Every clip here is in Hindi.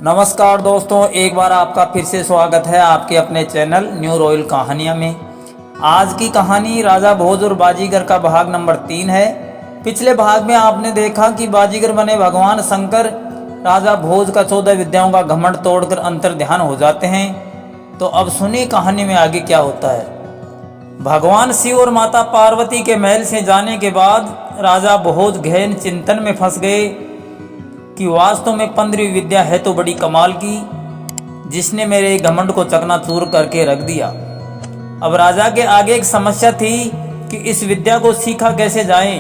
नमस्कार दोस्तों, एक बार आपका फिर से स्वागत है आपके अपने चैनल न्यू रॉयल कहानियाँ में। आज की कहानी राजा भोज और बाजीगर का भाग नंबर 3 है। पिछले भाग में आपने देखा कि बाजीगर बने भगवान शंकर राजा भोज का 14 विद्याओं का घमंड तोड़कर अंतर्ध्यान हो जाते हैं। तो अब सुनिए कहानी में आगे क्या होता है। भगवान शिव और माता पार्वती के महल से जाने के बाद राजा भोज गहन चिंतन में फंस गए कि वास्तव में 15वीं विद्या है तो बड़ी कमाल की, जिसने मेरे घमंड को चकनाचूर करके रख दिया। अब राजा के आगे एक समस्या थी कि इस विद्या को सीखा कैसे जाए।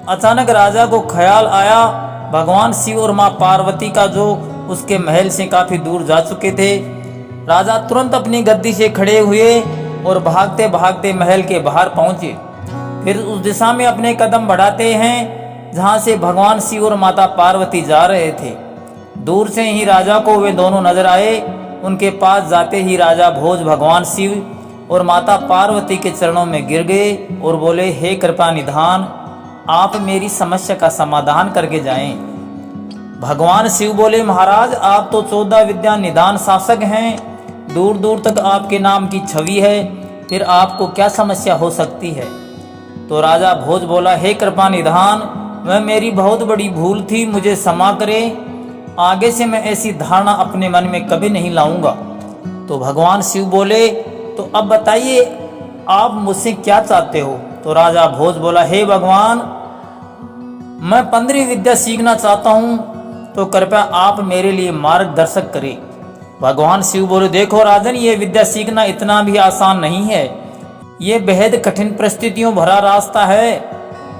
अचानक राजा को ख्याल आया भगवान शिव और माँ पार्वती का, जो उसके महल से काफी दूर जा चुके थे। राजा तुरंत अपनी गद्दी से खड़े हुए और भागते भागते महल के बाहर पहुंचे। फिर उस दिशा में अपने कदम बढ़ाते हैं जहां से भगवान शिव और माता पार्वती जा रहे थे। दूर से ही राजा को वे दोनों नजर आए। उनके पास जाते ही राजा भोज भगवान शिव और माता पार्वती के चरणों में गिर गए और बोले, हे कृपा निधान, आप मेरी समस्या का समाधान करके जाएं। भगवान शिव बोले, महाराज आप तो 14 विद्या निदान शासक हैं, दूर दूर तक आपके नाम की छवि है, फिर आपको क्या समस्या हो सकती है। तो राजा भोज बोला, हे कृपा निधान, वह मेरी बहुत बड़ी भूल थी, मुझे क्षमा करें। आगे से मैं ऐसी धारणा अपने मन में कभी नहीं लाऊंगा। तो भगवान शिव बोले, तो अब बताइए आप मुझसे क्या चाहते हो। तो राजा भोज बोला, हे भगवान, मैं 15वीं विद्या सीखना चाहता हूँ, तो कृपया आप मेरे लिए मार्गदर्शक करें। भगवान शिव बोले, देखो राजन, ये विद्या सीखना इतना भी आसान नहीं है। ये बेहद कठिन परिस्थितियों भरा रास्ता है,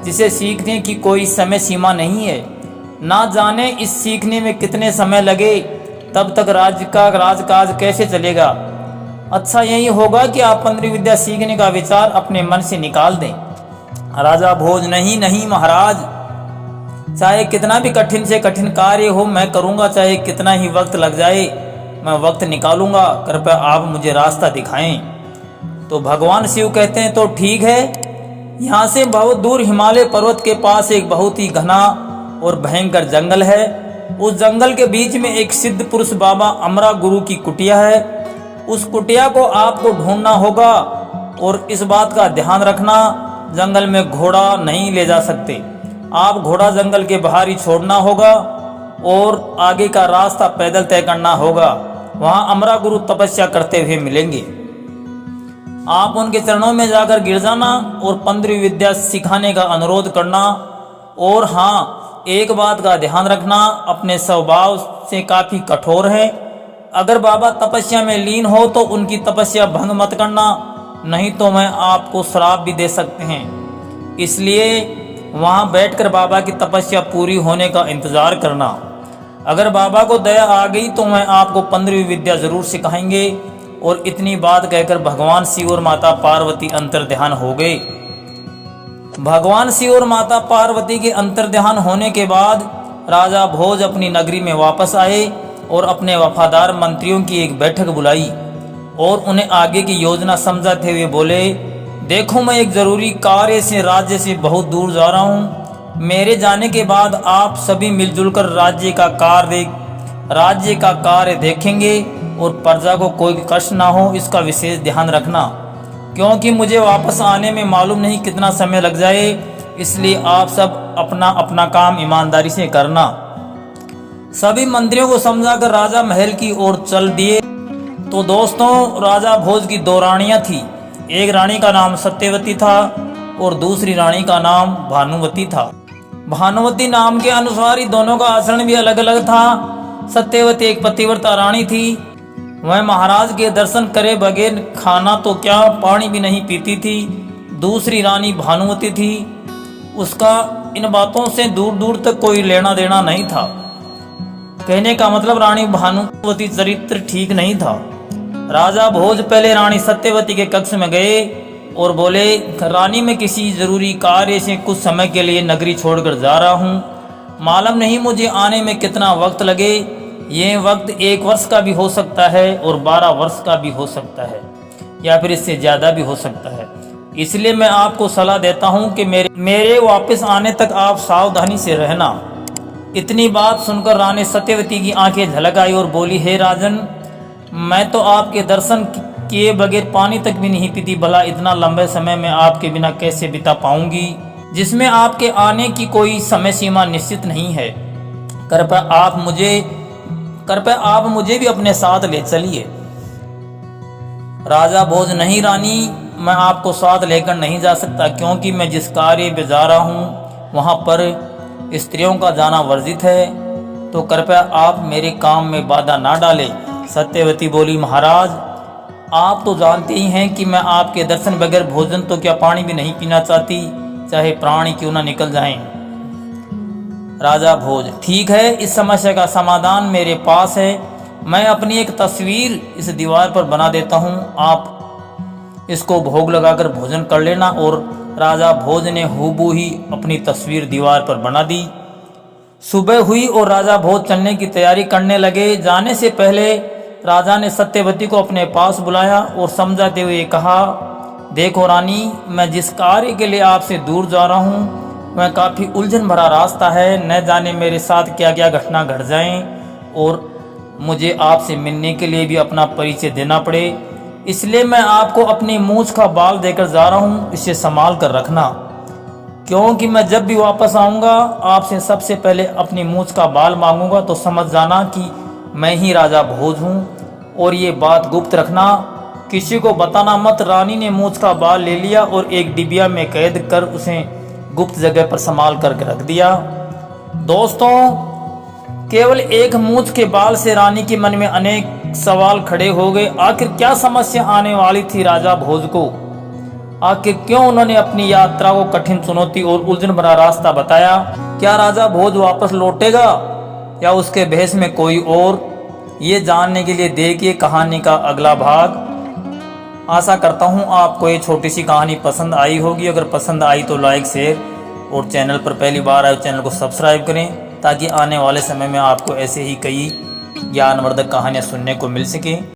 जिसे सीखने की कोई समय सीमा नहीं है। ना जाने इस सीखने में कितने समय लगे, तब तक राज्य का राजकाज कैसे चलेगा। अच्छा यही होगा कि आप 15वीं विद्या सीखने का विचार अपने मन से निकाल दें। राजा भोज, नहीं नहीं महाराज, चाहे कितना भी कठिन से कठिन कार्य हो मैं करूँगा, चाहे कितना ही वक्त लग जाए मैं वक्त निकालूंगा, कृपया आप मुझे रास्ता दिखाएं। तो भगवान शिव कहते हैं, तो ठीक है, यहाँ से बहुत दूर हिमालय पर्वत के पास एक बहुत ही घना और भयंकर जंगल है। उस जंगल के बीच में एक सिद्ध पुरुष बाबा अमरा गुरु की कुटिया है। उस कुटिया को आपको ढूंढना होगा और इस बात का ध्यान रखना, जंगल में घोड़ा नहीं ले जा सकते। आप घोड़ा जंगल के बाहर ही छोड़ना होगा और आगे का रास्ता पैदल तय करना होगा। वहाँ अमरा गुरु तपस्या करते हुए मिलेंगे। आप उनके चरणों में जाकर गिर जाना और 15वीं विद्या सिखाने का अनुरोध करना। और हाँ, एक बात का ध्यान रखना, अपने स्वभाव से काफ़ी कठोर हैं। अगर बाबा तपस्या में लीन हो तो उनकी तपस्या भंग मत करना, नहीं तो मैं आपको श्राप भी दे सकते हैं। इसलिए वहाँ बैठकर बाबा की तपस्या पूरी होने का इंतज़ार करना। अगर बाबा को दया आ गई तो मैं आपको 15वीं विद्या ज़रूर सिखाएंगे। और इतनी बात कहकर भगवान शिव और माता पार्वती अंतर्ध्यान हो गए। भगवान शिव और माता पार्वती के अंतर्ध्यान होने के बाद राजा भोज अपनी नगरी में वापस आए और अपने वफादार मंत्रियों की एक बैठक बुलाई और उन्हें आगे की योजना समझाते हुए बोले, देखो मैं एक जरूरी कार्य से राज्य से बहुत दूर जा रहा हूँ। मेरे जाने के बाद आप सभी मिलजुल कर राज्य का कार्य देखेंगे और प्रजा को कोई कष्ट ना हो, इसका विशेष ध्यान रखना, क्योंकि मुझे वापस आने में मालूम नहीं कितना समय लग जाए। इसलिए आप सब अपना अपना काम ईमानदारी से करना। सभी मंत्रियों को समझाकर राजा महल की ओर चल दिए। तो दोस्तों, राजा भोज की 2 रानियां थी। एक रानी का नाम सत्यवती था और दूसरी रानी का नाम भानुवती था। भानुवती नाम के अनुसार ही दोनों का आचरण भी अलग अलग था। सत्यवती एक पतिव्रता रानी थी। वह महाराज के दर्शन करे बगैर खाना तो क्या, पानी भी नहीं पीती थी। दूसरी रानी भानुवती थी। उसका इन बातों से दूर दूर तक कोई लेना देना नहीं था। कहने का मतलब रानी भानुवती चरित्र ठीक नहीं था। राजा भोज पहले रानी सत्यवती के कक्ष में गए और बोले, रानी मैं किसी जरूरी कार्य से कुछ समय के लिए नगरी छोड़कर जा रहा हूँ। मालूम नहीं मुझे आने में कितना वक्त लगे। ये वक्त 1 वर्ष का भी हो सकता है और 12 वर्ष का भी हो सकता है, या फिर इससे ज़्यादा भी हो सकता है। इसलिए मैं आपको सलाह देता हूँ कि मेरे वापस आने तक आप सावधानी से रहना। इतनी बात सुनकर रानी सत्यवती की आंखें झलक आई और बोली, हे राजन, मैं तो आपके दर्शन किए बगैर पानी तक भी नहीं पीती, भला इतना लंबे समय में आपके बिना कैसे बिता पाऊंगी, जिसमें आपके आने की कोई समय सीमा निश्चित नहीं है। कृपया आप मुझे भी अपने साथ ले चलिए। राजा भोज, नहीं रानी, मैं आपको साथ लेकर नहीं जा सकता, क्योंकि मैं जिस कार्य पे जा रहा हूँ वहाँ पर स्त्रियों का जाना वर्जित है, तो कृपया आप मेरे काम में बाधा ना डालें। सत्यवती बोली, महाराज, आप तो जानते ही हैं कि मैं आपके दर्शन बगैर भोजन तो क्या पानी भी नहीं पीना चाहती, चाहे प्राणी क्यों ना निकल जाएं। राजा भोज, ठीक है, इस समस्या का समाधान मेरे पास है। मैं अपनी एक तस्वीर इस दीवार पर बना देता हूँ, आप इसको भोग लगाकर भोजन कर लेना। और राजा भोज ने हूबहू ही अपनी तस्वीर दीवार पर बना दी। सुबह हुई और राजा भोज चलने की तैयारी करने लगे। जाने से पहले राजा ने सत्यवती को अपने पास बुलाया और समझाते हुए कहा, देखो रानी, मैं जिस कार्य के लिए आपसे दूर जा रहा हूँ वह काफ़ी उलझन भरा रास्ता है। न जाने मेरे साथ क्या क्या घटना घट जाएं और मुझे आपसे मिलने के लिए भी अपना परिचय देना पड़े, इसलिए मैं आपको अपनी मूंछ का बाल देकर जा रहा हूँ, इसे संभाल कर रखना, क्योंकि मैं जब भी वापस आऊँगा आपसे सबसे पहले अपनी मूंछ का बाल मांगूंगा, तो समझ जाना कि मैं ही राजा भोज हूँ और ये बात गुप्त रखना, किसी को बताना मत। रानी ने मूंछ का बाल ले लिया और एक डिबिया में कैद कर उसे गुप्त जगह पर संभाल करके रख दिया। दोस्तों, केवल एक मूंछ के बाल से रानी के मन में अनेक सवाल खड़े हो गए। आखिर क्या समस्या आने वाली थी राजा भोज को? आखिर क्यों उन्होंने अपनी यात्रा को कठिन चुनौती और उलझन भरा रास्ता बताया? क्या राजा भोज वापस लौटेगा या उसके भेष में कोई और? ये जानने के लिए देखिए कहानी का अगला भाग। आशा करता हूँ आपको ये छोटी सी कहानी पसंद आई होगी। अगर पसंद आई तो लाइक, शेयर और चैनल पर पहली बार आए चैनल को सब्सक्राइब करें, ताकि आने वाले समय में आपको ऐसे ही कई ज्ञानवर्धक कहानियाँ सुनने को मिल सके।